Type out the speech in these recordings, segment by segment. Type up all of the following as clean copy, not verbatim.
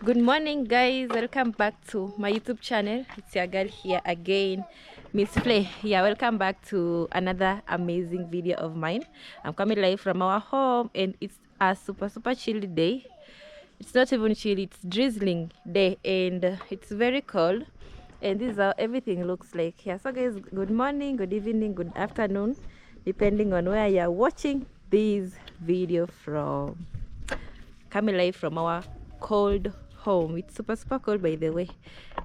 Good morning, guys. Welcome back to my YouTube channel. It's your girl here again, Miss Flay. Yeah, welcome back to another amazing video of mine. I'm coming live from our home, and it's a super chilly day. It's not even chilly, it's drizzling day, and it's very cold. And this is how everything looks like here. So guys, good morning, good evening, good afternoon, depending on where you're watching this video from. Coming live from our cold home. It's super cold, by the way.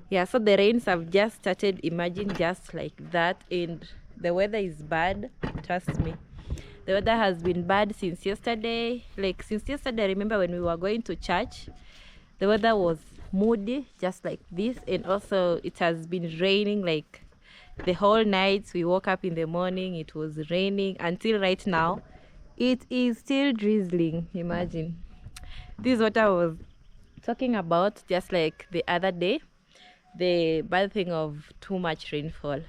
Yeah, so the rains have just started. Imagine, just like that, and the weather is bad. Trust me, the weather has been bad since yesterday. Like since yesterday, I remember when we were going to church, the weather was moody, just like this. And also it has been raining like the whole night. We woke up in the morning, it was raining until right now. It is still drizzling. Imagine. This is what I was talking about just like the other day, the bad thing of too much rainfall.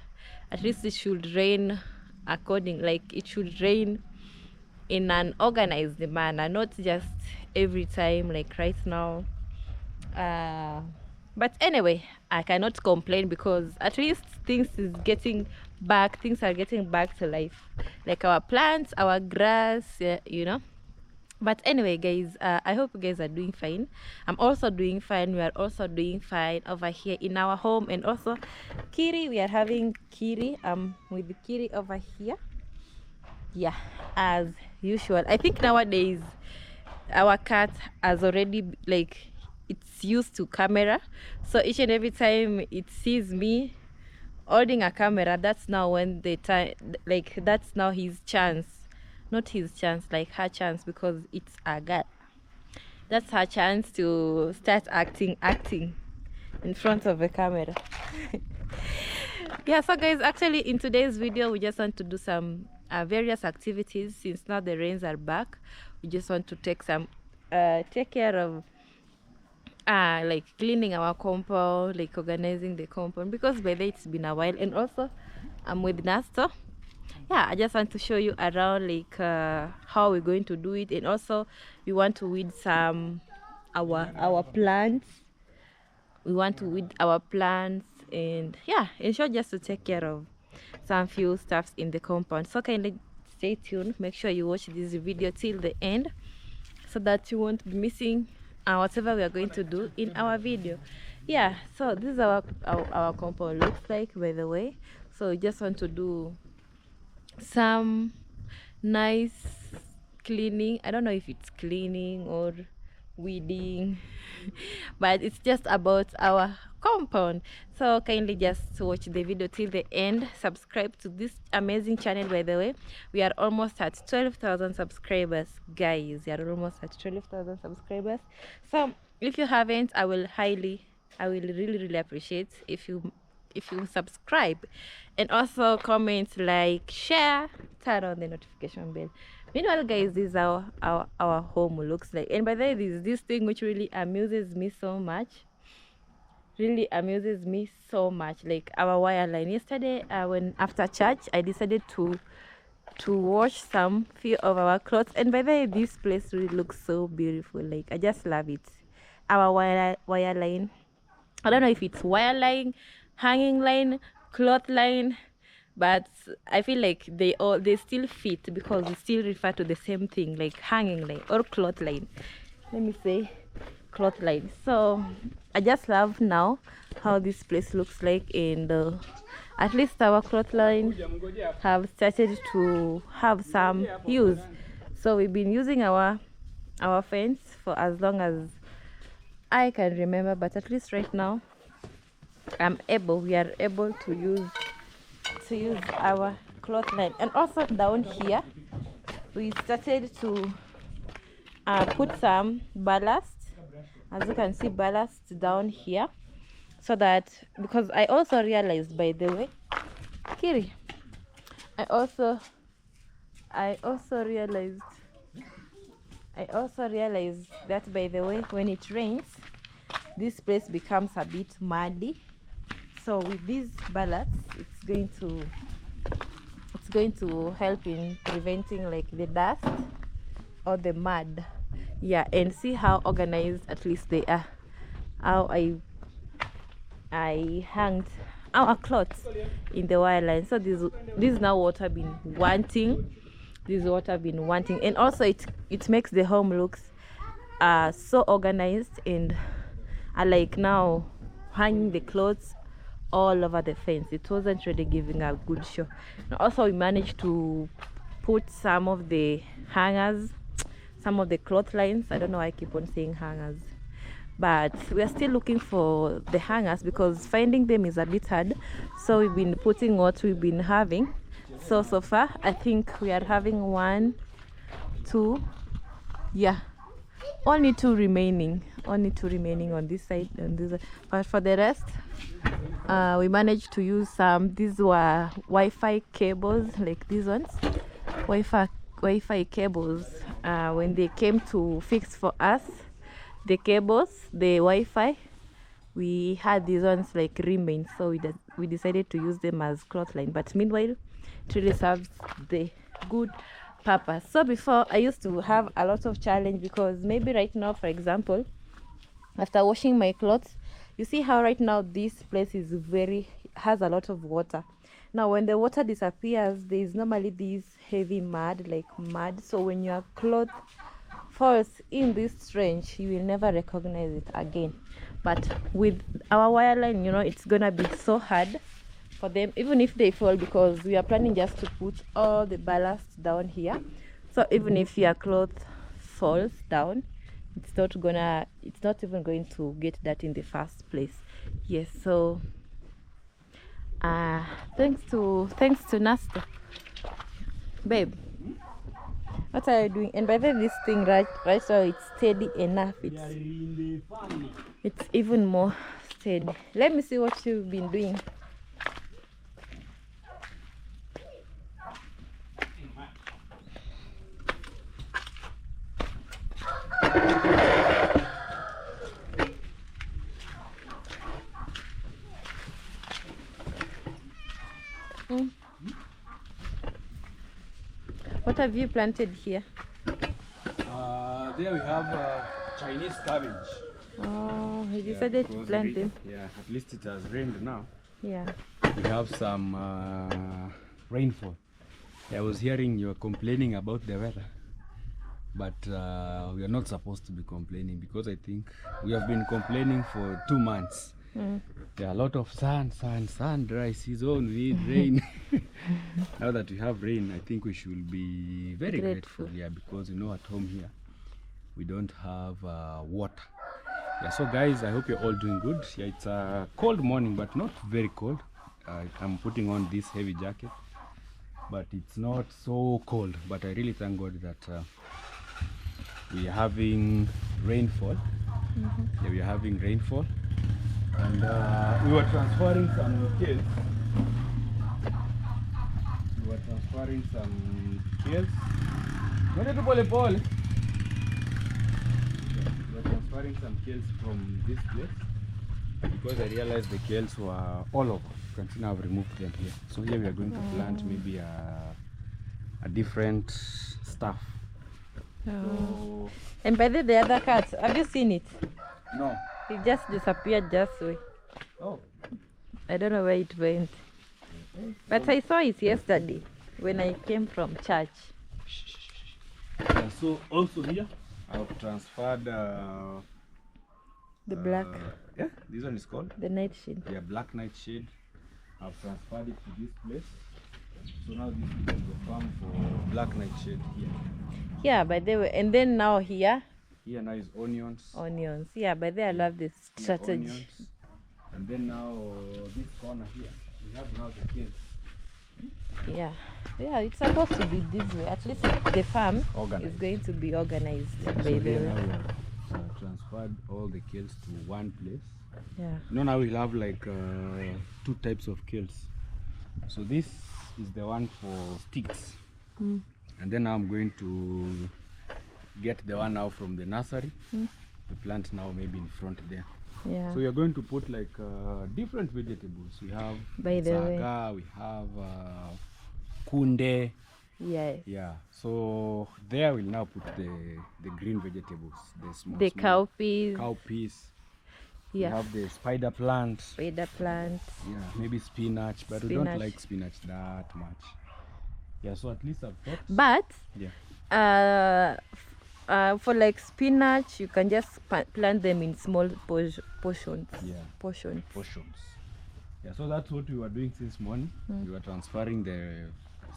At least it should rain according, like it should rain in an organized manner, not just every time like right now. But anyway, I cannot complain because at least things are getting back to life, like our plants, our grass, yeah. But anyway, guys, I hope you guys are doing fine. I'm also doing fine. We are also doing fine over here in our home. And also Kiri, we are having Kiri with the Kiri over here. Yeah, as usual. I think nowadays our cat has already, like, it's used to camera, so each and every time it sees me holding a camera, that's now when the time, like, that's now his chance. Not his chance, like her chance, because it's a girl. That's her chance to start acting in front of the camera. Yeah, so guys, actually in today's video we just want to do some various activities. Since now the rains are back, we just want to take care of like cleaning our compound, like organizing the compound, because by the way it's been a while. And also I'm with Nasto. Yeah, I just want to show you around, like how we're going to do it. And also we want to weed some our plants. We want to weed our plants, and yeah, in short, just to take care of some few stuffs in the compound. So kindly stay tuned, make sure you watch this video till the end so that you won't be missing whatever we are going to do in our video. Yeah, so this is our compound looks like, by the way. So we just want to do some nice cleaning. I don't know if it's cleaning or weeding but it's just about our compound. So kindly just watch the video till the end. Subscribe to this amazing channel, by the way. We are almost at 12,000 subscribers, guys. We are almost at 12,000 subscribers. So if you haven't, I will really appreciate if you subscribe, and also comment, like, share, turn on the notification bell. Meanwhile, guys, this is how our home looks like. And by the way, this thing which really amuses me so much, like our wire line. Yesterday, when after church, I decided to wash some few of our clothes, and by the way, this place really looks so beautiful. Like, I just love it. Our wire line, I don't know if it's wire line, hanging line, cloth line, but I feel like they still fit, because we still refer to the same thing, like hanging line or cloth line. Let me say cloth line. So I just love now how this place looks like, and at least our cloth line have started to have some use. So we've been using our fence for as long as I can remember, but at least right now we are able to use our cloth line. And also down here we started to put some ballast. As you can see, ballast down here, so that, because I also realized, by the way, Kiri, I also realized that, by the way, when it rains, this place becomes a bit muddy. So with these ballasts, it's going to help in preventing, like, the dust or the mud. Yeah, and see how organized at least they are. how I hanged our clothes in the wire line. So this is now what I've been wanting. This is what I've been wanting, and also it makes the home looks so organized. And I like now hanging the clothes all over the fence. It wasn't really giving a good show. And also we managed to put some of the hangers, some of the clotheslines. I don't know why I keep on saying hangers, but we are still looking for the hangers because finding them is a bit hard. So we've been putting what we've been having. So far I think we are having 1, 2, yeah, only two remaining on this side, but for the rest we managed to use some. These were Wi-Fi cables, like these ones, Wi-Fi cables. When they came to fix for us the cables, the Wi-Fi, we had these ones like remain, so we decided to use them as clothesline. But meanwhile, it really serves the good purpose. So before, I used to have a lot of challenge because maybe right now, for example, after washing my clothes, you see how right now this place is has a lot of water. Now when the water disappears, there is normally this heavy mud, like mud. So when your cloth falls in this trench, you will never recognize it again. But with our wire line, it's gonna be so hard for them, even if they fall, because we are planning just to put all the ballast down here. So even if your cloth falls down, it's not even going to get that in the first place. Yes. So thanks to Nasta, babe. What are you doing? And by the way, this thing right now, it's steady enough. It's even more steady. Let me see what you've been doing. What have you planted here? There we have Chinese cabbage. Oh, you decided to plant them? Yeah, at least it has rained now. Yeah. We have some rainfall. I was hearing you were complaining about the weather, but we are not supposed to be complaining because I think we have been complaining for 2 months. There are a lot of sun, dry season, we need rain. Now that we have rain, I think we should be very grateful. Yeah, because at home here we don't have water. Yeah, so guys, I hope you're all doing good. Yeah, it's a cold morning, but not very cold. I'm putting on this heavy jacket, but it's not so cold. But I really thank God that we are having rainfall. Yeah, we are having rainfall. And we were transferring some kills. We were transferring some kills from this place because I realized the kills were all over. You can see now I've removed them here. So here we are going to plant maybe a different stuff. So, and by the other cat, have you seen it? No. It just disappeared just way. Oh. I don't know where it went. But I saw it yesterday when I came from church. And so also here I've transferred the black. Yeah, this one is called the nightshade. Yeah, black nightshade. I've transferred it to this place. So now this is the farm for black nightshade here. Yeah, by the way, and then now here. Here now is onions. Onions. Yeah, by the way, I love this strategy. Onions. And then now this corner here, we have now the kilns. Yeah, it's supposed to be this way. At least the farm is going to be organized. So by the way, now we have transferred all the kilns to one place. Yeah. Now we'll have like 2 types of kilns. So this is the one for sticks. And then now I'm going to get the one now from the nursery. The plant now maybe in front there. Yeah. So we are going to put like different vegetables. We have saga, we have kunde. Yes. Yeah. So there we'll now put the green vegetables, the small cowpeas. Cowpeas. We Yeah. have the spider plant. Spider plant. Yeah, maybe spinach, but we don't like spinach that much. Yeah, so at least I've thought. But yeah, for like spinach, you can just plant them in small portions. Yeah. Portions. Yeah, so that's what we were doing since morning. We were transferring the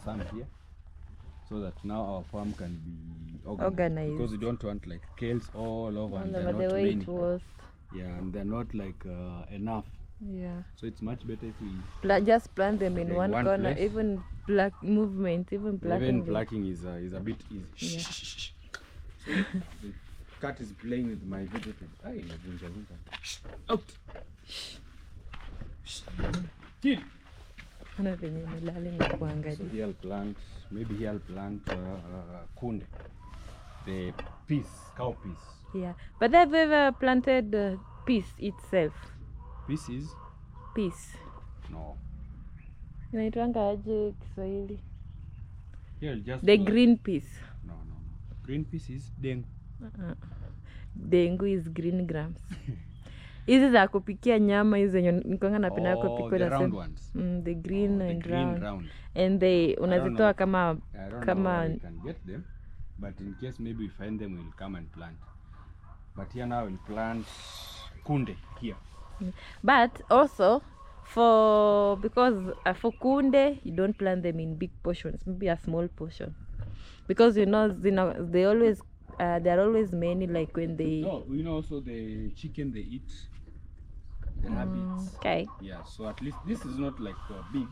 sand here, so that now our farm can be organized. Because we don't want like kales all over and they're not the way many. it was. Yeah, and they're not like enough. Yeah. So it's much better if we Just plant them in one corner. place. Even black movement, even plucking is a bit easy. Yeah. So the cat is playing with my vegetables. Out. Kid. So he'll plant, maybe he'll plant kunde, the cow peas. Yeah, but have you ever planted peas itself? Pieces? Peas. No. Inaitwanga aje Kiswahili? He'll just the green peas. No. Green peas is dengu. Dengu is green grams. Hizi za kupikia nyama hizi zenye nikonga napenda kupika the round ones. The green and green round. And they unazitoa kama I don't know where we can get them, but in case maybe we find them, we'll come and plant. But here now we'll plant kunde here. But also because for kunde you don't plant them in big portions, maybe a small portion, because they always there are always many, like when they also the chicken they eat, the rabbits. Okay. Yeah, so at least this is not like big,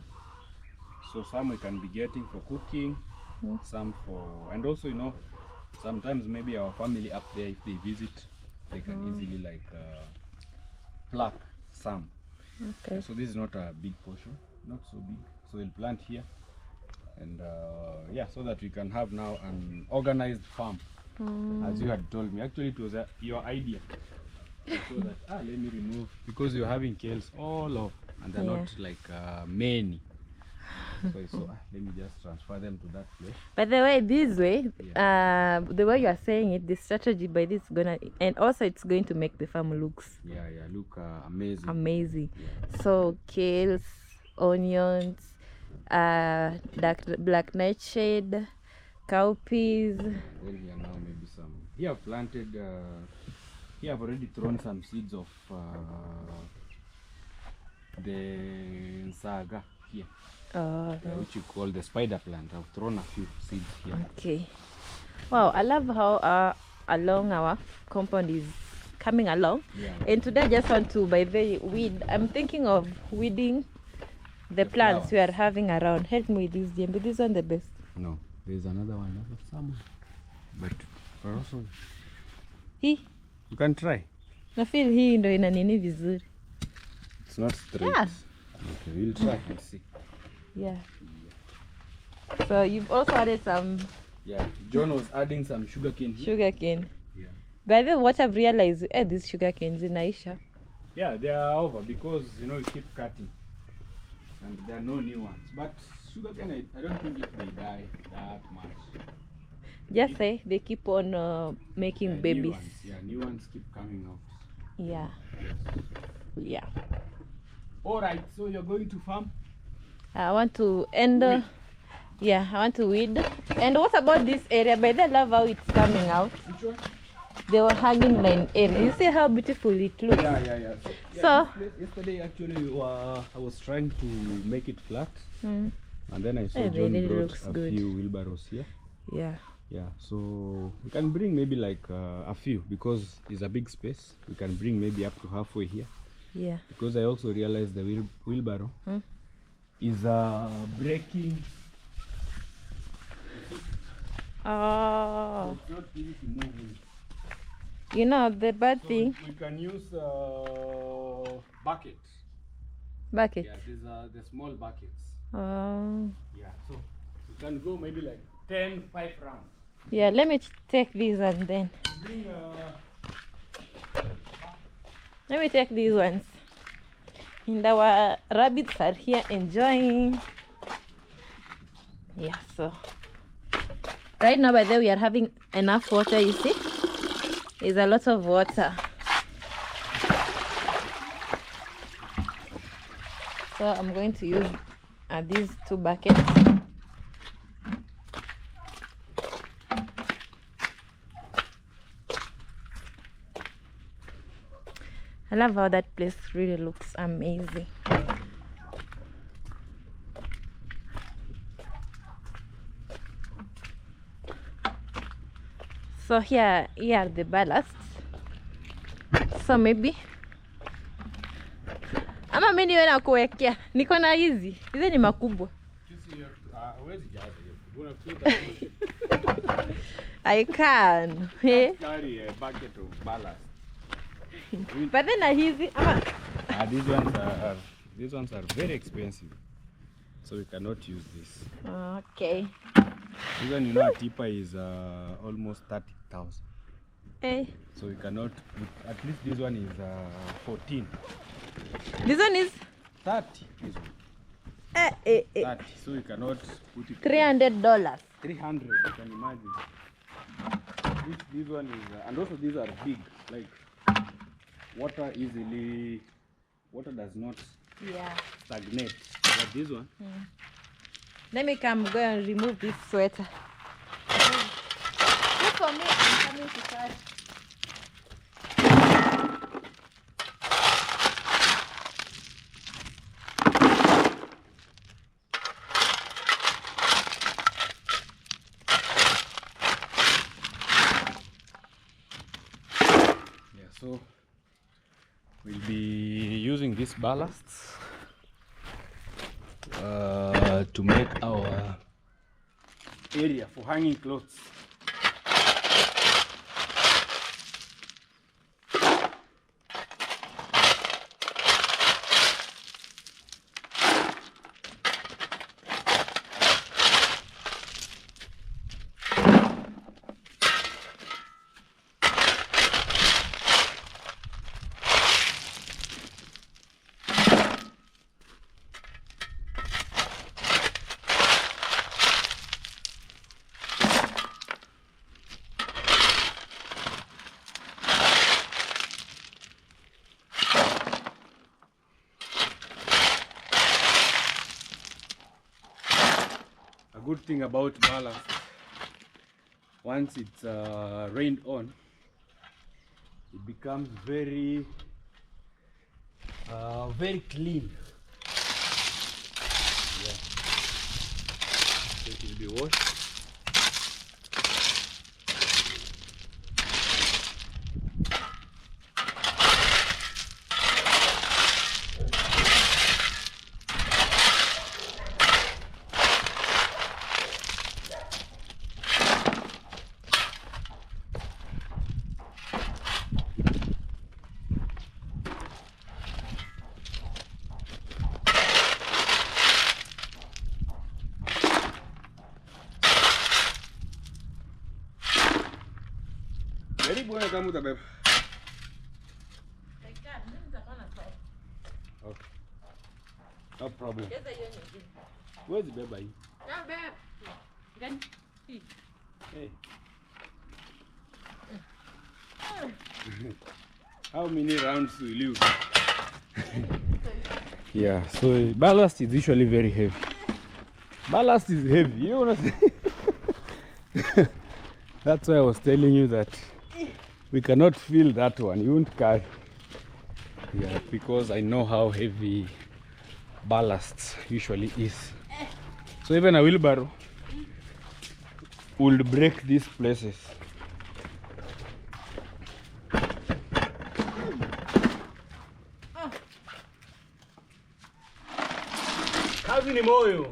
so some we can be getting for cooking, some for, and also sometimes maybe our family up there, if they visit, they can easily like pluck some. Okay. So this is not a big portion, not so big, so we'll plant here, and so that we can have now an organized farm, as you had told me. Actually it was your idea, so that let me remove, because you're having kales all over and they're not like many. So let me just transfer them to that place. By the way, this way, the way you are saying it, the strategy by this is gonna, and also it's going to make the farm look amazing. Yeah. So kales, onions, black nightshade, cowpeas. Then here now maybe some. Here I've planted. Here I've already thrown some seeds of the saga here. Which you call the spider plant. I've thrown a few seeds here. Okay. Wow, I love how along our compound is coming along. Yeah. And today I just want to, by the weed, I'm thinking of weeding the plants we are having around. Help me with this, Jembe. This one the best. No, there's another one. Somewhere. But for also, you can try. I feel hii ndo ina nini vizuri. It's not straight. Yeah. Okay, we'll try and see. Yeah. So you've also added some. Yeah, John was adding some sugarcane here. Sugarcane. Yeah. By the way, what I've realized, these sugarcanes in Aisha. Yeah, they are over because you keep cutting, and there are no new ones. But sugarcane, I don't think if they die that much. Just say they keep on making babies. New ones keep coming out. Yeah. Yes. Yeah. All right, so you're going to farm? I want to end. I want to weed. And what about this area? By the I love how it's coming out. Which one? They were hanging line area. You see how beautiful it looks. Yeah. So yesterday actually I was trying to make it flat, and then I saw it John really brought looks a good. few wheelbarrows here. Yeah. So we can bring maybe like a few, because it's a big space. We can bring maybe up to halfway here. Yeah. Because I also realized the wheelbarrow is breaking. Oh. So it's not easy to move. The bad thing. We can use buckets. Bucket. Yeah, these are the small buckets. Oh. Yeah, so you can go maybe like 5 rounds. Yeah, let me take these and then. Let me take these ones. And our rabbits are here enjoying. Yeah, so right now, by the way, we are having enough water, you see? There's a lot of water. So I'm going to use these 2 buckets. I love how that place really looks amazing. So here are the ballasts. So maybe ama mimi niwe na kuwekea, niko na hizi ni makubwa. I can. Carry a bucket of ballast. But then hizi ama these ones are very expensive, so we cannot use this. Okay. Even a tipper is almost 30,000. Hey. So we cannot put, at least this one is 14. This one is 30. This one. 30. So we cannot put it. $300. 300. You can imagine. This one is, and also these are big. Like water does not stagnate. But this one. Let me go and remove this sweater. Look for me, I'm coming to start. So we'll be using these ballasts to make our area for hanging clothes. Good thing about ballast, once it's rained on, it becomes very clean. Yeah, so it will be washed. Very buena kamu tak beb. Okay. No problem. Where's the baby? Yeah, babe. Hey. How many rounds will you do? Yeah, so ballast is usually very heavy. Ballast is heavy, you know what I'm saying? That's why I was telling you that we cannot feel that one. You won't carry. Yeah, because I know how heavy ballast usually is. So even a wheelbarrow would break these places. Kazi ni moyo.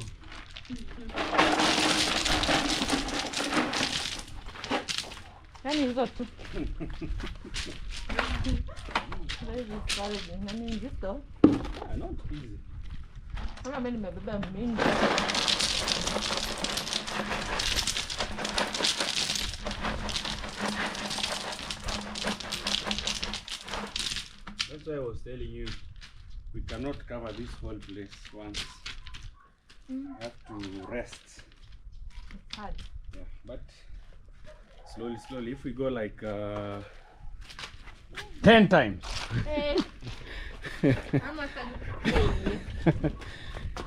Nani hizo tu? Nani nzito? Not easy. Kama mimi nimebeba mingi. That's why I was telling you we cannot cover this whole place once. We have to rest. It's hard. Yeah, but slowly. If we go like 10 times. Hey. I'm not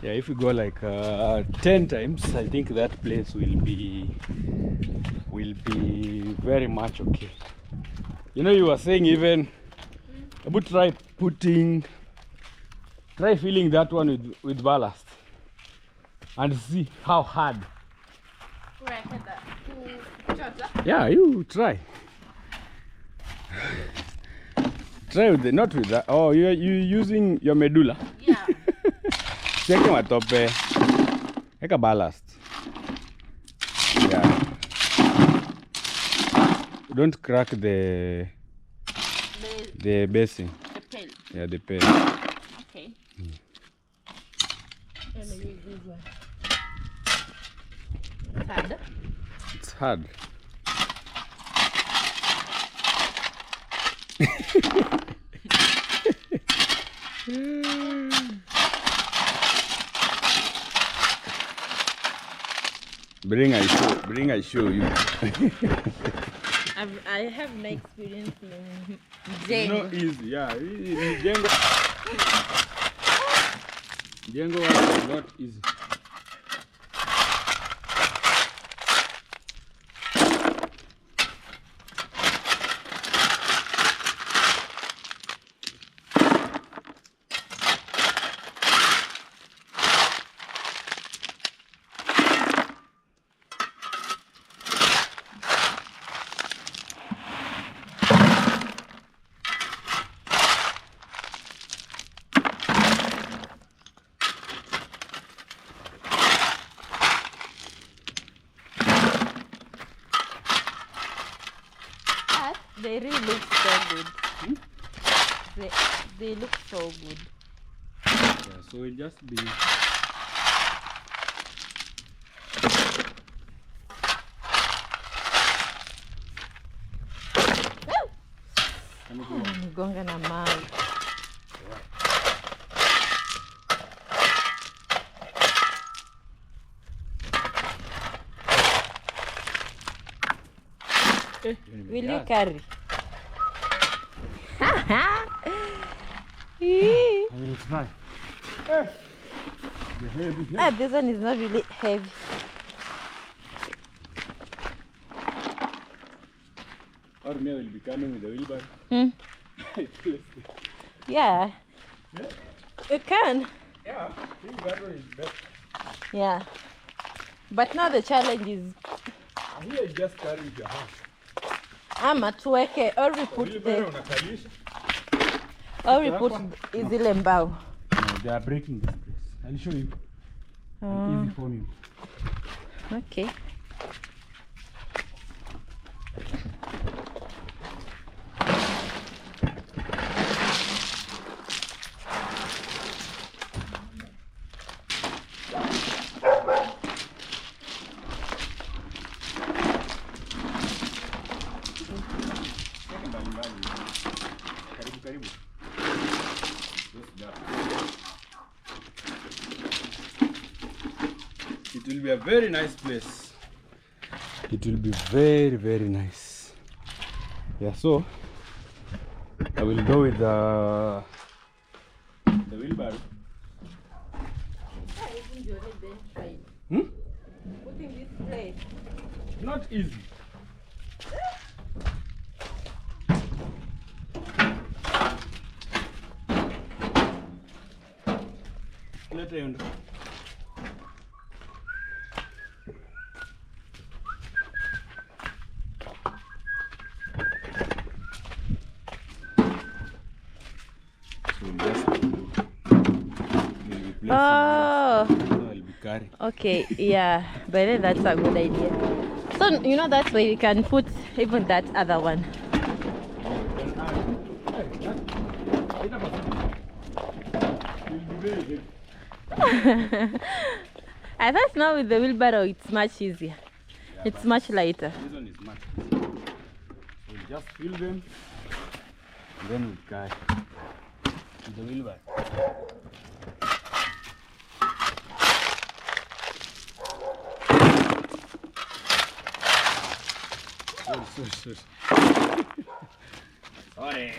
Yeah, if we go like 10 times, I think that place will be very much okay. You know, you were saying even about try filling that one with ballast and see how hard. Yeah, you try. Try with not with that. Oh, you using your medulla? Yeah. Check my top. Like a ballast. Yeah. Don't crack the basin. The pen. Yeah, the pen. Okay. Let me use this one. It's hard. It's hard. Bring I show you. I have no experience in It's Jengo. not easy, yeah. Jengo work is not easy. But they really look so good. They look so good. Yeah, so it just be Nigonga na mawe. Will you carry? I will try. This one is not really heavy. Or me will be coming with the wheelbarrow. Yeah. You can. Yeah, wheelbarrow is better. Yeah. But now the challenge is Here you just carry with your hand. ama tuweke or we put Wheelbarrow the unakalisha. zile mbao. No, they are breaking this place. I'll show you. Easy for me. Okay. Karibu karibu. It will be a very nice place. It will be very, very nice. Yeah, so I will go with the wheelbarrow. Putting this place. Not easy. Let her under. Oh, I'll be carrying. okay, yeah, but then that's a good idea. So, you know, that's where you can put even that other one. I thought now with the wheelbarrow it's much easier. It's much lighter. This one is much easier. We'll just fill them, and then we'll carry to the wheelbarrow. Sorry. Sorry.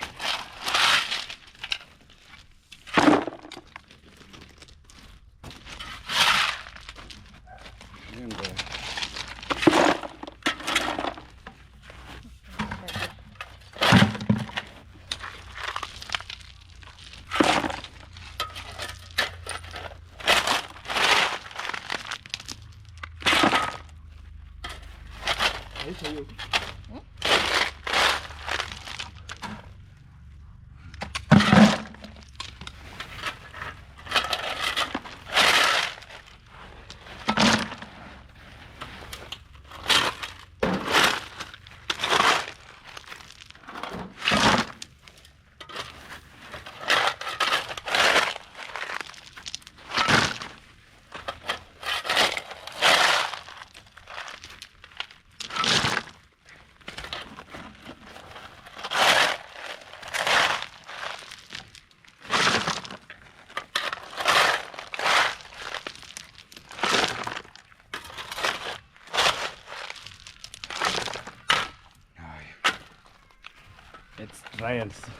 Let's try and see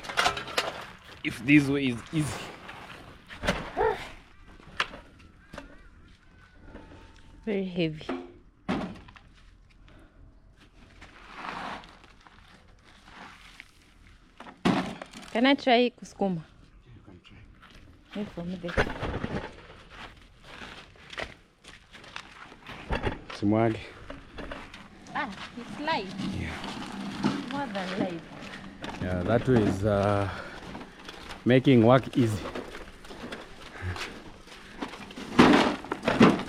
if this way is easy. Very heavy. Can I try kusukuma? You can try. Wait for me there. Simwage. Ah, it's light. Yeah. More than light. Yeah, that way is making work easy.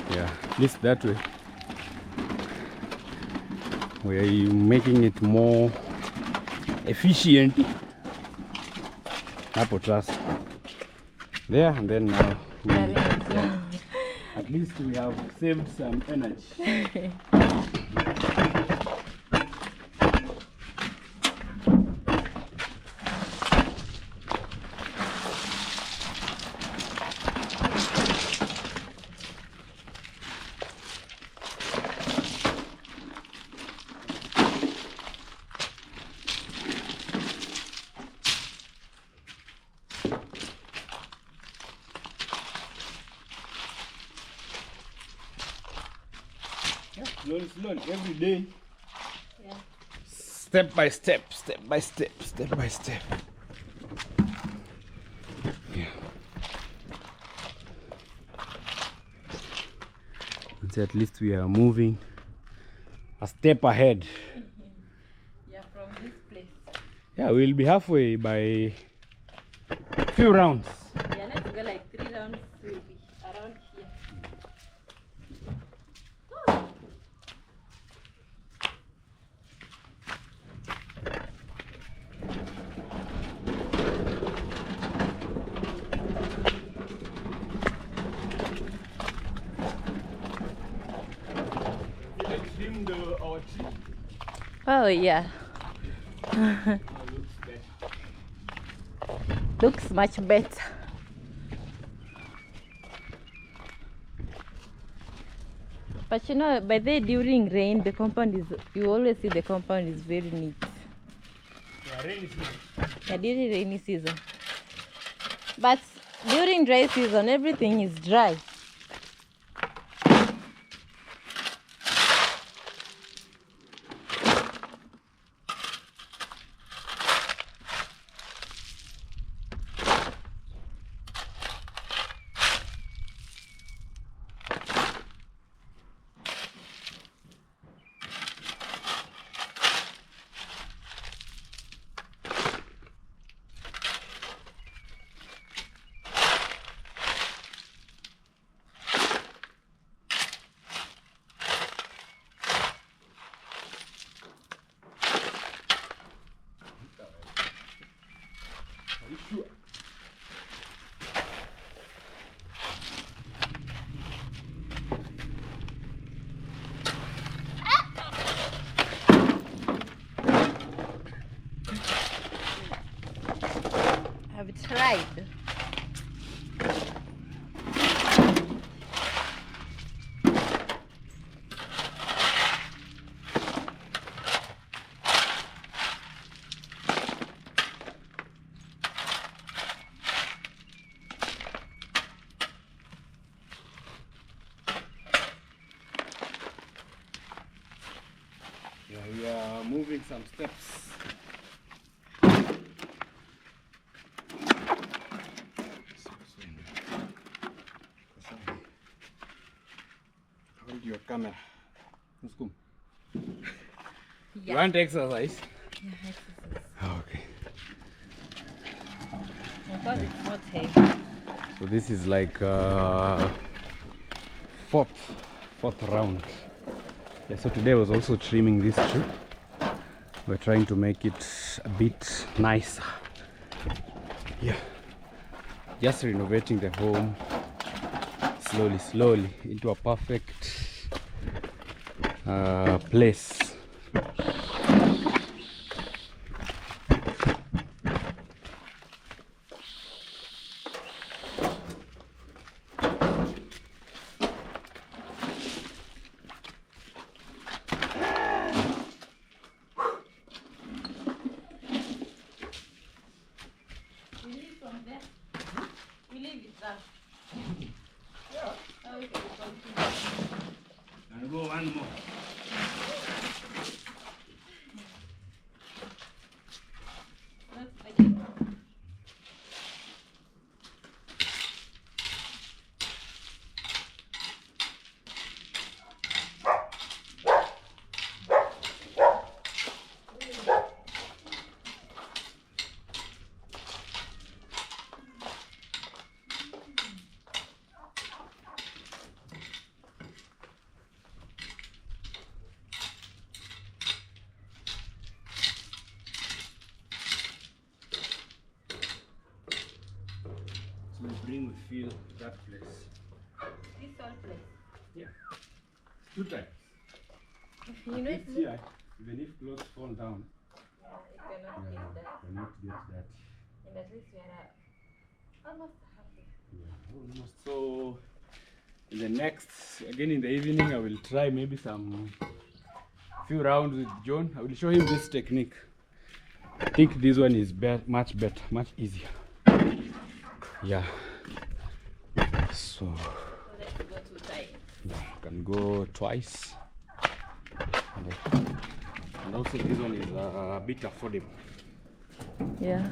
Yeah, at least that way. We're making it more efficient. Hapo trust. There and then now at least we have saved some energy. Slowly, every day. Yeah. Step by step. Yeah. And so at least we are moving a step ahead. Yeah, from this place. Yeah, we'll be halfway by few rounds. Yeah, let's go like 3 rounds maybe around here. Our tree. Oh yeah. Looks much better. But you know, by the during rain, the compound is, you always see the compound is very neat. Yeah, rainy season. Yeah, during rainy season. But during dry season, everything is dry. Are you sure? Have tried. Yeah, we are moving some steps. Hold your camera. Muskum. You want exercise? Yeah, exercise. Okay. Because it's not heavy. So this is like fourth round. Yeah, so today I was also trimming this tree. We're trying to make it a bit nicer. Yeah. Just renovating the home slowly into a perfect place. feel that place. This whole place. Yeah. Too tight. You At know least it's here, even if clothes fall down, yeah, you cannot yeah, get that. cannot get that. And at least we are almost happy. Yeah, almost. So in the next, again in the evening, I will try maybe some few rounds with John. I will show him this technique. I think this one is much better, much easier. Yeah. So Let's go to tight. yeah, I can go twice. And also this one is a bit affordable. Yeah.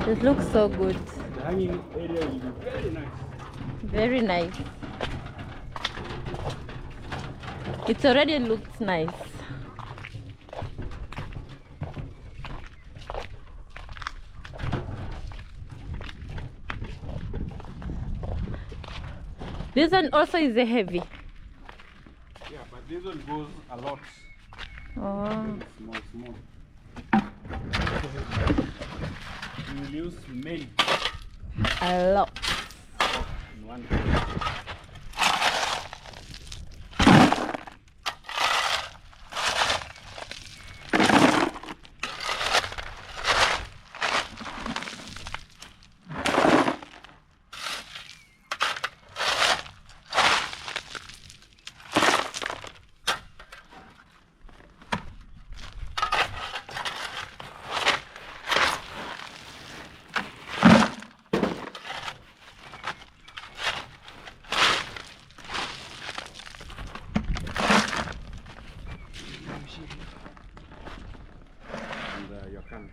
It looks so good. The hanging area will be very nice. Very nice. It already looks nice. This one also is a heavy. Yeah, but this one goes a lot. Oh. Very small. You will use many A lot. in one. And your camera.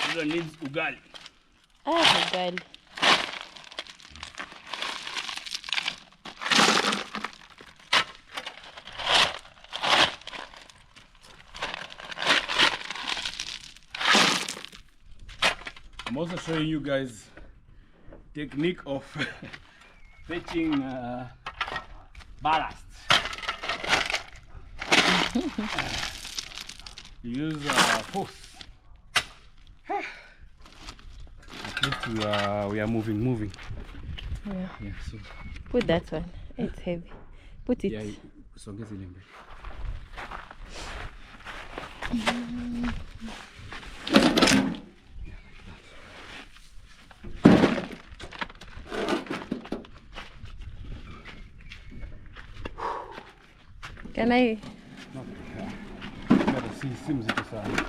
This one needs ugali. Ah, God. I'm also showing you guys technique of fetching ballast. You use force. At least we are moving. Yeah. Yeah, so Put that one. It's heavy. Put it. yeah, songeza ile mbele. Can I? Better see mzito sana.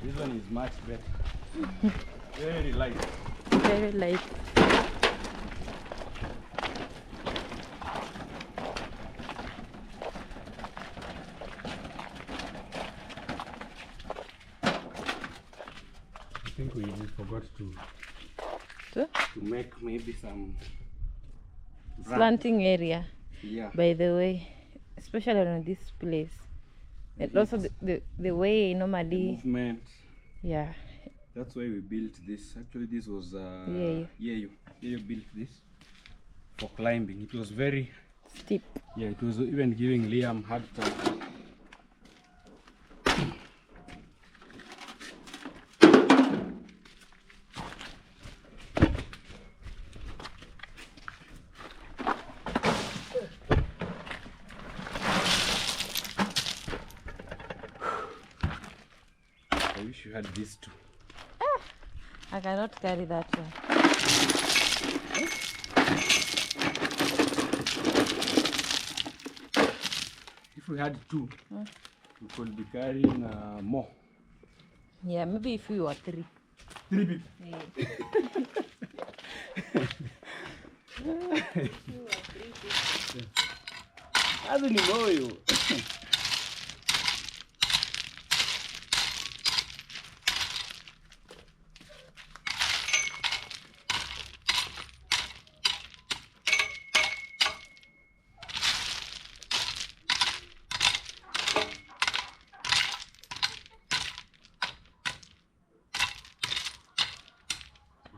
This one is much better. Very light. Very light. I think we forgot to So, make maybe some slanting area, yeah. by the way, especially on this place. And also the way normally, Movement. yeah. That's why we built this. Actually, this was you built this for climbing. It was very Steep. yeah. It was even giving Liam hard time. I wish you had these two. I cannot carry that one. If we had two, we could be carrying more. Yeah, maybe if we were three. 3 people. Yeah. Kazi ni moyo.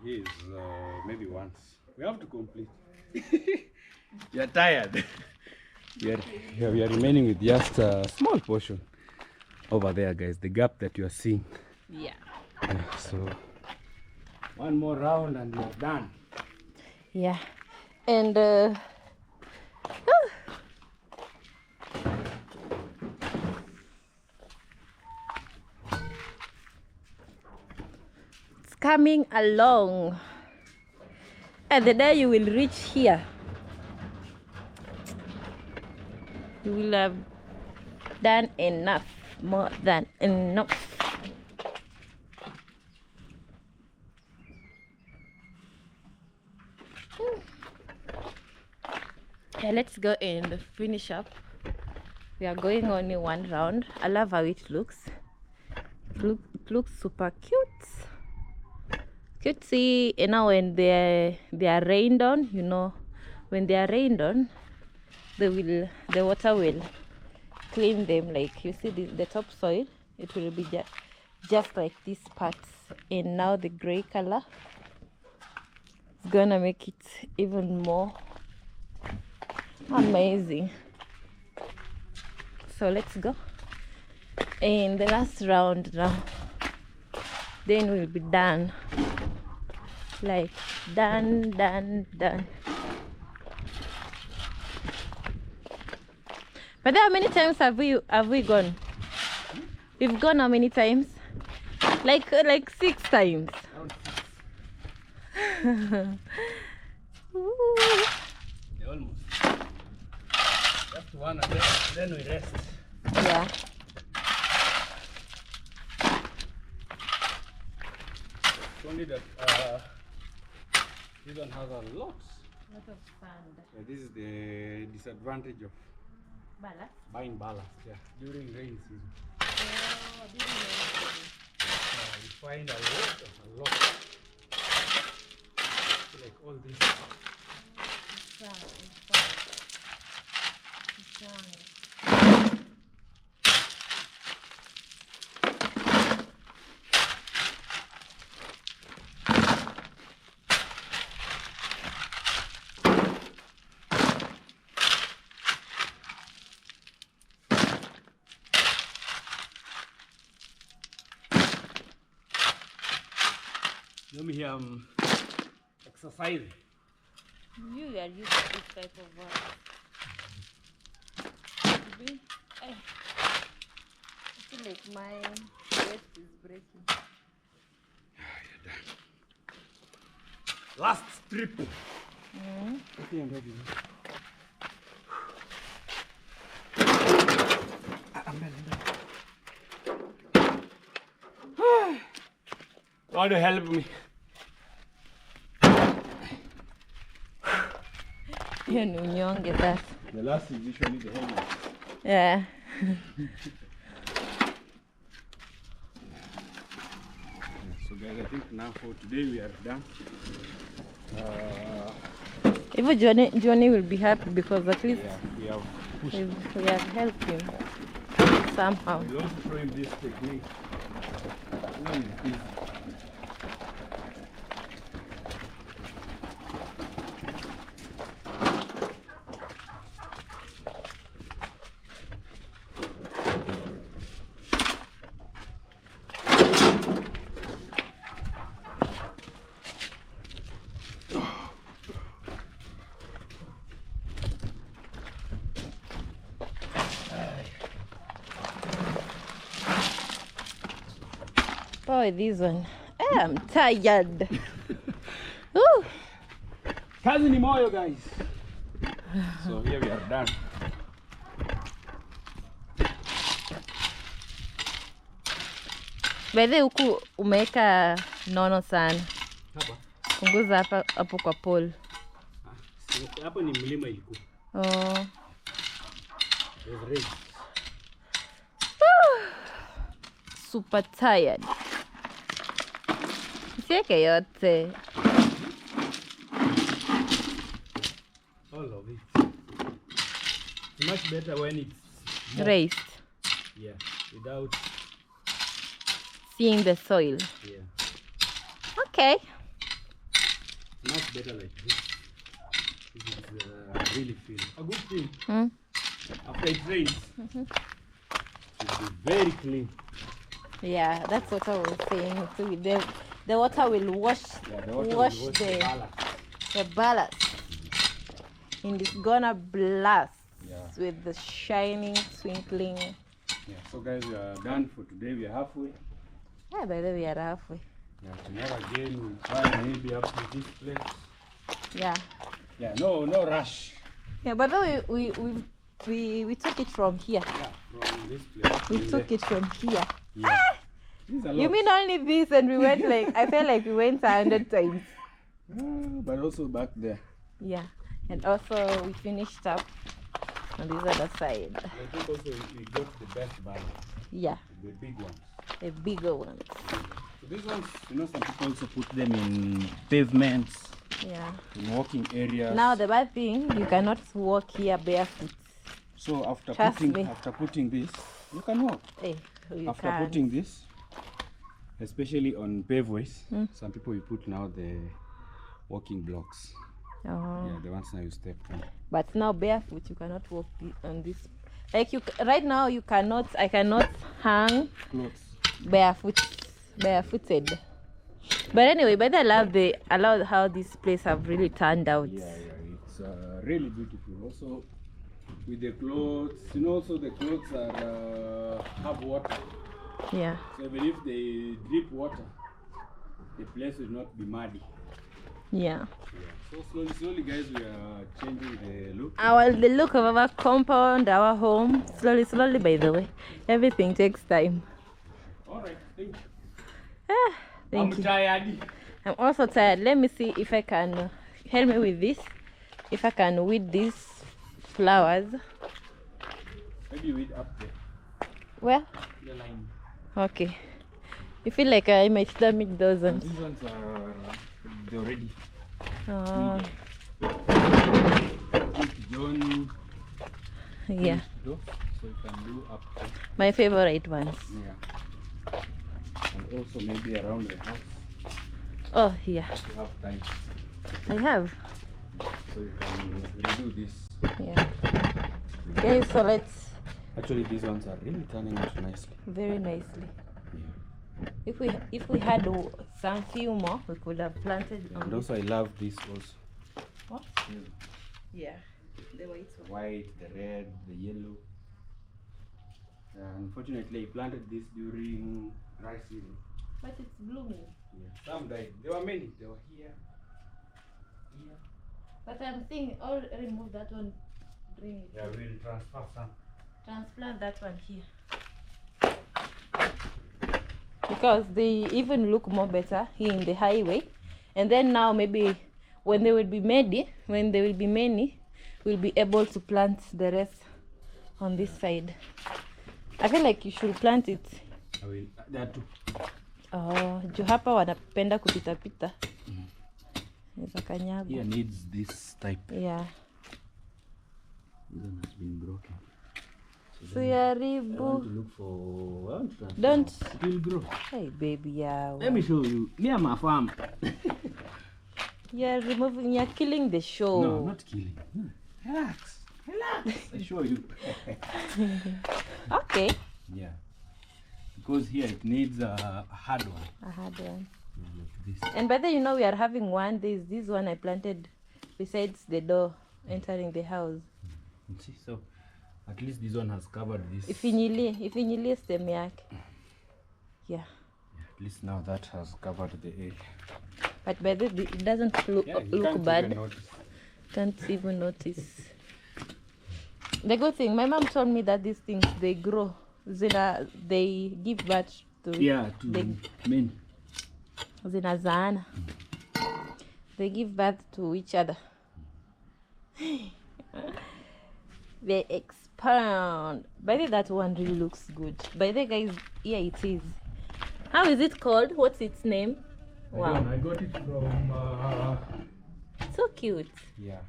Yes, maybe once. We have to complete. We are tired. We are remaining with just a small portion over there, guys. The gap that you are seeing. Yeah. So one more round and we are done. Yeah. And it's coming along. And the day you will reach here, you will have done enough, more than enough. Yeah, let's go and finish up. We are going only one round. I love how it looks. It looks super cute. Cutesy. And now when they are rained on, you know, when they are rained on, the water will clean them. Like you see the topsoil, it will be just like these parts. And now the gray color is gonna make it even more amazing. So let's go. And the last round now, then we'll be done. Like done. But there, how many times have we gone? We've gone how many times? Like 6 times. Almost. Just one and then we rest. Yeah. Only that this one has a lot of sand. Yeah, this is the disadvantage of Ballast. buying ballast. Yeah, during rain season. Oh, this You find a lot. Like all this. Let me exercising. You are used to this type of work. I feel like my waist is breaking. You're done. Last strip. Okay, I'm ready. God help me. You know, get that. The last is usually the heaviest. Yeah. So guys, I think now for today we are done. Even Johnny will be happy because at least we have pushed. we have helped him somehow. We'll also show him this technique. Oh, this one. I'm tired. Ooh. Kazi ni moyo, guys. So here we are done. Bedhe huku umeweka nono sana. Hapa. Punguza hapo kwa pole. Hapo ni mlima ilikuwa. Oh. Super tired. Sieke yote. All of it. It's much better when it's more. Raised. Yeah, without Seeing the soil. yeah. Okay. much better like this. This is really feel a good thing. Mm. After it rains, it will be very clean. Yeah, that's what I was saying too. The water will wash Yeah, the water will wash wash the ballast. the ballast, and it's gonna blast Yeah. with the shining, twinkling. Yeah. So guys, we are done for today. We are halfway. Yeah, by the way, we are halfway. Yeah. Tomorrow again we'll try maybe up to this place. Yeah. Yeah. No rush. Yeah, but then we took it from here. Yeah. From this place. We took it from here. Yeah. This is a lot. You mean only this, and we went like I felt like we went 100 times. But also back there. Yeah, and also we finished up on this other side. I think also we got the best ballast. Yeah, The big ones. the bigger ones. So these ones, some people also put them in pavements, Yeah. in walking areas. Now the bad thing, you cannot walk here barefoot. So after Trust me. putting this, you can walk. Hey, you After can't. putting this, especially on paveways, some people will put now the walking blocks. Oh. Yeah, the ones now you step on. But now barefoot, you cannot walk on this. Like right now, you cannot. I cannot hang Clothes. barefooted. But anyway, but I love how this place have really turned out. Yeah, it's really beautiful. Also, with the clothes, also the clothes are have water. Yeah. So even if they drip water, the place will not be muddy. Yeah. So slowly, guys, we are changing the look. The look of our compound, our home, slowly, by the way. Everything takes time. All right, thank you. Thank I'm you. tired. I'm also tired. Let me see if I can help me with this. If I can weed these flowers. Maybe weed up there. Where? The line. Okay. You feel like I might damage those ones. These ones are they're ready. Oh, John. yeah. So you can do up there. My favorite ones. Yeah. And also maybe around the house. Oh, yeah. If you have time. I have. So you can redo this. Yeah. Okay, so let's Actually, these ones are really turning out nicely. very nicely. Yeah. If we had some few more, we could have planted. And also, I love this also. What? Yeah, the white one. White, the red, the yellow. Unfortunately, I planted this during dry season. But it's blooming. Yeah. Some died. There were many. They were here. But I'm thinking, I'll remove that one, bring it. Yeah, we'll transfer some. Transplant that one here. Because they even look more better here in the highway. And then now maybe when they will be many, we'll be able to plant the rest on this side. I feel like you should plant it. I will. That too. Oh, juu hapa wanapenda kupita pita. Inaweza kanyaga. Here needs this type. Yeah. This one has been broken. So So I want Siharibu. to look for. I want to transfer. Don't. It will grow. Hey baby, yeah. Let me show you. Near my farm. You're removing, you're killing the show. No, I'm not killing. No. Relax. I show you. Okay. Yeah. Because here it needs a hard one. I had one. Like this. And by the way, we are having one. There's this one I planted besides the door entering the house. You see, so at least this one has covered this. Ifinyilie stem yake. Yeah. At least now that has covered the area. But by the way, it doesn't look, Yeah, you look can't bad. even notice. Can't even notice. The good thing, my mom told me that these things, they grow. They give birth to Yeah, to they, men. zinazaana. They give birth to each other. They expand. By the way, that one really looks good. By the way, guys, here it is. How is it called? What's its name? Wow, I got it from. so cute, Yeah,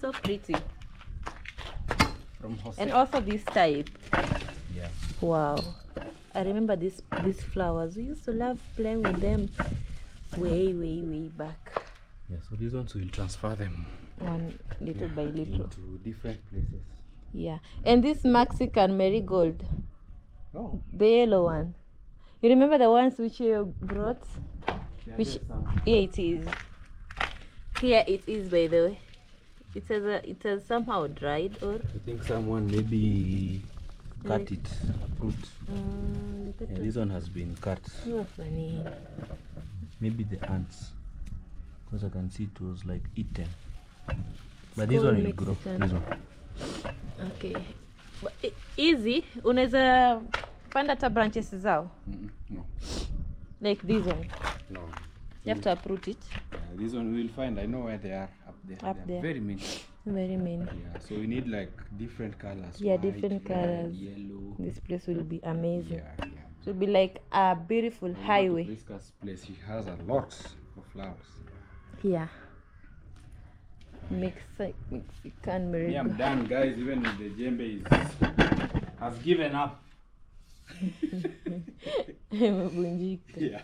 so pretty. from Jose. And also this type. Yeah. Wow, I remember these flowers. We used to love playing with them way back. Yeah, so these ones will transfer them one little by little. into different places. Yeah, and this Mexican marigold, Oh, the yellow one. You remember the ones which you brought? yeah, Which there's some. here it is. Here it is, by the way. It has somehow dried, or I think someone maybe cut it, uproot. Yeah, this one has been cut. Oh, funny. Maybe the ants, because I can see it was like eaten. But It's this one called will grow. Mexican. This one. Okay. But easy. Unaweza panda hata branches zao. No. Like this one. No. You have to uproot it. This one we will find. I know where they are up there. Up They are there. very many. Very many. Yeah. So we need like different colors. Yeah, white, different red, colors. yellow. This place will be amazing. Yeah, yeah. It will be like a beautiful highway. Priska's place, he has a lot of flowers. Yeah. Mexican marigold. Me, I'm done, guys. Even the djembe has given up. Imevunjika. Yeah.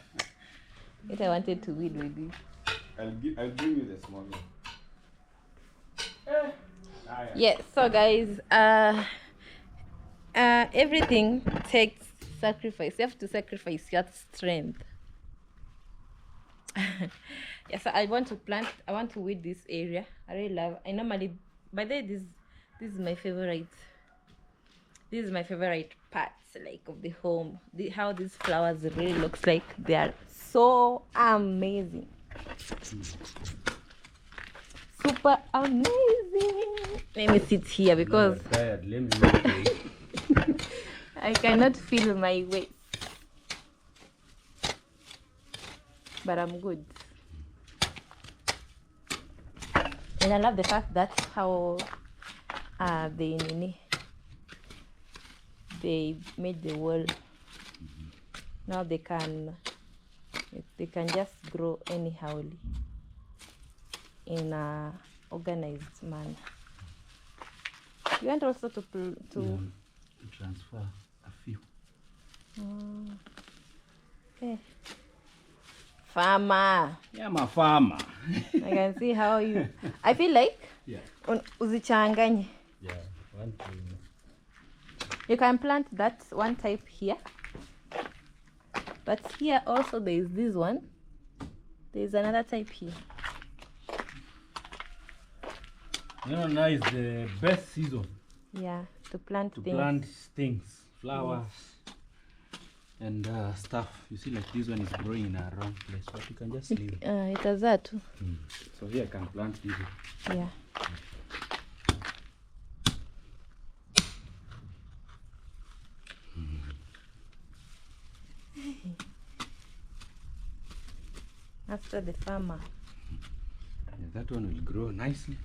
Yet I wanted to weed with this. I'll bring you the small one. Yeah, so guys, everything takes sacrifice. You have to sacrifice your strength. Yeah, so I want to weed this area. I really love. I normally, by the way, this is my favorite. This is my favorite part, like, of the home. How these flowers really looks like. They are so amazing. Super amazing. Let me sit here because I'm tired. Let me I cannot feel my weight. But I'm good. And I love the fact that how they made the wall. Now they can just grow anyhow in a organized manner. You want also to transfer a few. Okay. Farmer. Yeah, I'm a farmer. I can see how you. I feel like Yeah. uzichanganye. Yeah. One, two. You can plant that one type here, but here also there is this one. There is another type here. You know, now is the best season Yeah, to plant to things. plant things, flowers, and stuff. You see, like this one is growing in a wrong place, but you can just leave it. Itazaa tu. So here I can plant this. Yeah. After the farmer. Yeah, that one will grow nicely.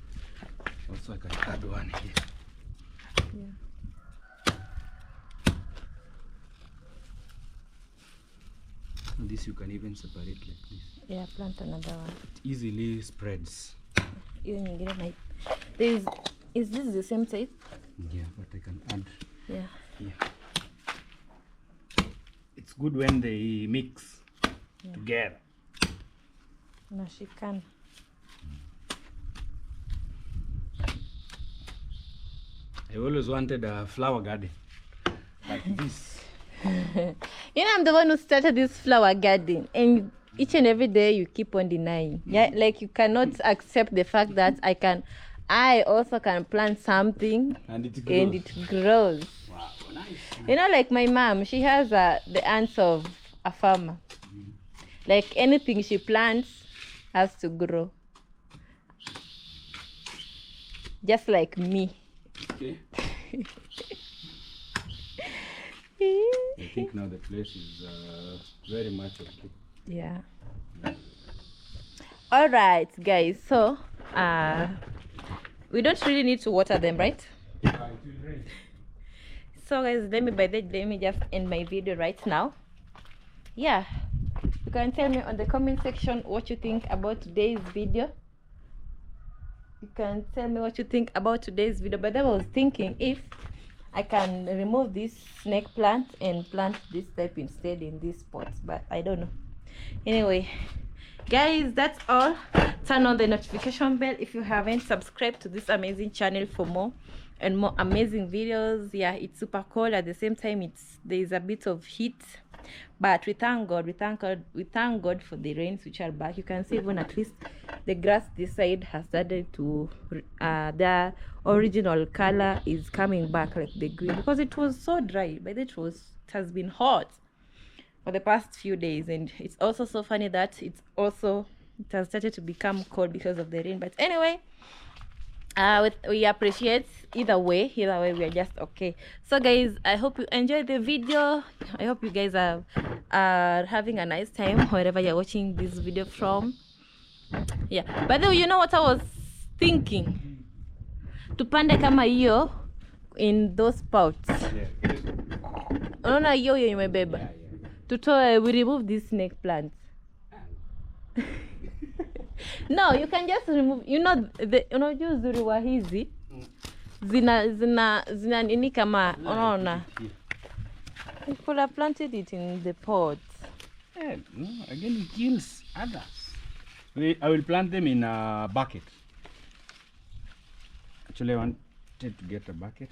Also, I can add one here. Yeah. And this you can even separate like this. Yeah, plant another one. It easily spreads. Hiyo nyingine na is this the same type? Yeah, but I can add. Yeah. Yeah. It's good when they mix together. Nashikana. I always wanted a flower garden like this. You know, I'm the one who started this flower garden, and each and every day you keep on denying. Yeah, like you cannot accept the fact that I also can plant something And it grows. and it grows. Wow, nice. You know, like my mom, she has the ants of a farmer. Like anything she plants has to grow. Just like me. Okay. I think now the place is very much okay. Yeah. All right, guys. So, we don't really need to water them, right? It will rain. So, guys, let me just end my video right now. Yeah, you can tell me on the comment section what you think about today's video. You can tell me what you think about today's video. But I was thinking if I can remove this snake plant and plant this type instead in this pot, but I don't know. Anyway, guys, that's all. Turn on the notification bell if you haven't. Subscribe to this amazing channel for more and more amazing videos. Yeah, it's super cold. At the same time, there's a bit of heat, but we thank God, we thank God for the rains which are back. You can see even at least the grass this side has started to the original color is coming back, like the green, because it was so dry. By the way, it has been hot for the past few days, and it's also so funny that it has started to become cold because of the rain. But anyway, we appreciate either way we are just okay. So guys, I hope you enjoyed the video. I hope you guys are having a nice time wherever you're watching this video from. Yeah, by the way, you know what I was thinking, tupande kama hiyo in those pots. Unaona hiyo imebeba. Tutoe, we remove these snake plants. No, you can just remove, unajua uzuri wa hizi zina nini kama unaona. You could have planted it in the pot. Yeah, no, again it kills others. I will plant them in a bucket. Actually, I wanted to get a bucket.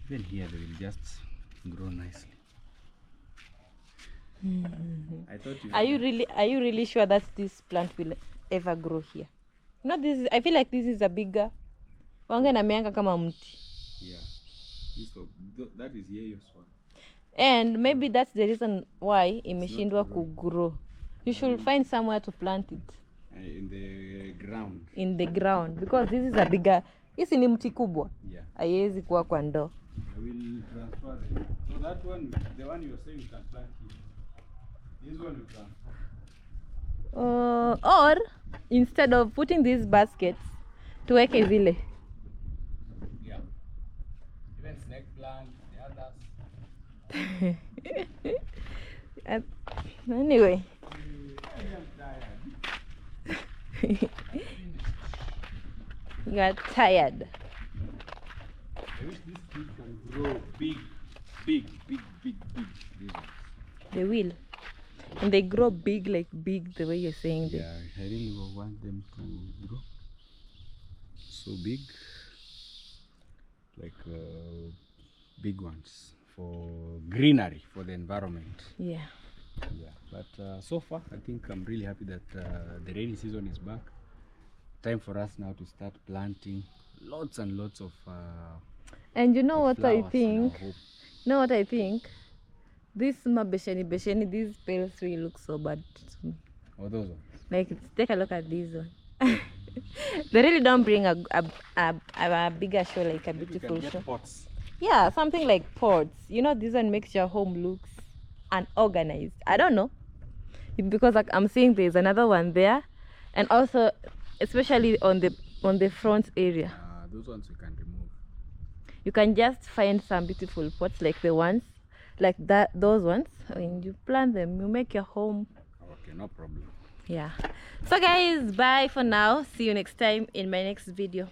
Then here they will just grow nicely. I thought Are you really sure that this plant will ever grow here? I feel like this is a bigger. Wange na mianga kama mti. Yeah. That is Yeyo's one. And maybe that's the reason why imeshindwa kugrow. You should find somewhere to plant it. In the ground. In the ground, because this is a bigger. Hisi ni mti kubwa. Yeah. Haiwezi kuwa kwa ndoo. I will transfer them. So that one, the one you are saying you can plant here. This one you can. Or instead of putting these baskets, tuweke zile. Yeah. Even snake plant, the others. Anyway. You are tired. I wish this tree can grow big. These ones. They will. And they grow big, like big, the way you're saying them. Yeah, I really want them to grow so big, like big ones for greenery, for the environment. Yeah. Yeah, but so far I think I'm really happy that the rainy season is back. Time for us now to start planting lots and lots of and you know what I flowers think? in our hope. You know what I think? This besheni, these pale three look so bad to me. Oh, those ones. Like, take a look at this one. They really don't bring a bigger show, like a beautiful You can show. get pots. Yeah, something like pots. You know, this one makes your home looks unorganized. I don't know, because like, I'm seeing there's another one there, and also especially on the front area. Those ones you can remove. You can just find some beautiful pots like the ones like that, those ones, and you plant them, you make your home. Okay, no problem. Yeah. So guys, bye for now. See you next time in my next video.